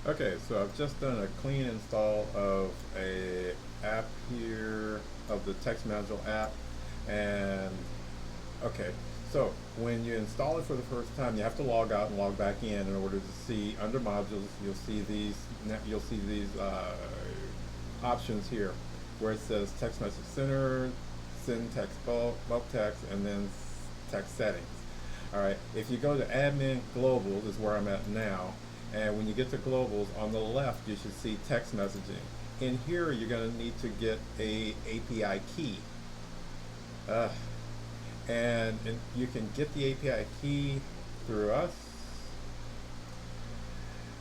Okay, so I've just done a clean install of a app here, of the text module app. And okay, so when you install it for the first time, you have to log out and log back in order to see under modules. You'll see these options here where it says text message center, send text, bulk text, and then text settings. All right, if you go to admin globals is where I'm at now, and when you get to globals on the left, you should see text messaging. In here, you're going to need to get a API key. Uh, and you can get the API key through us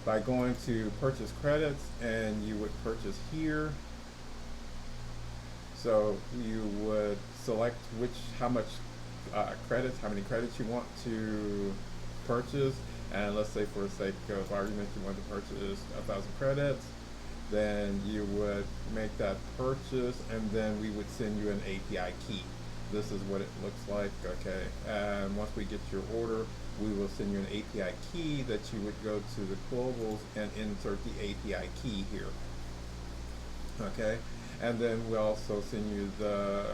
by going to purchase credits, and you would purchase here. So you would select how much credits, how many credits you want to purchase, and let's say for the sake of argument you want to purchase 1,000 credits. Then you would make that purchase, and then we would send you an API key. This is what it looks like, okay? And once we get your order, we will send you an API key that you would go to the globals and insert the API key here, okay? And then we'll also send you uh,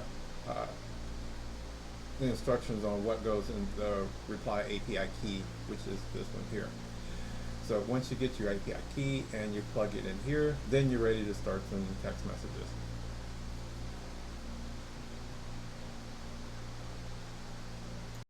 the instructions on what goes in the reply API key, which is this one here. So once you get your API key and you plug it in here, then you're ready to start sending text messages.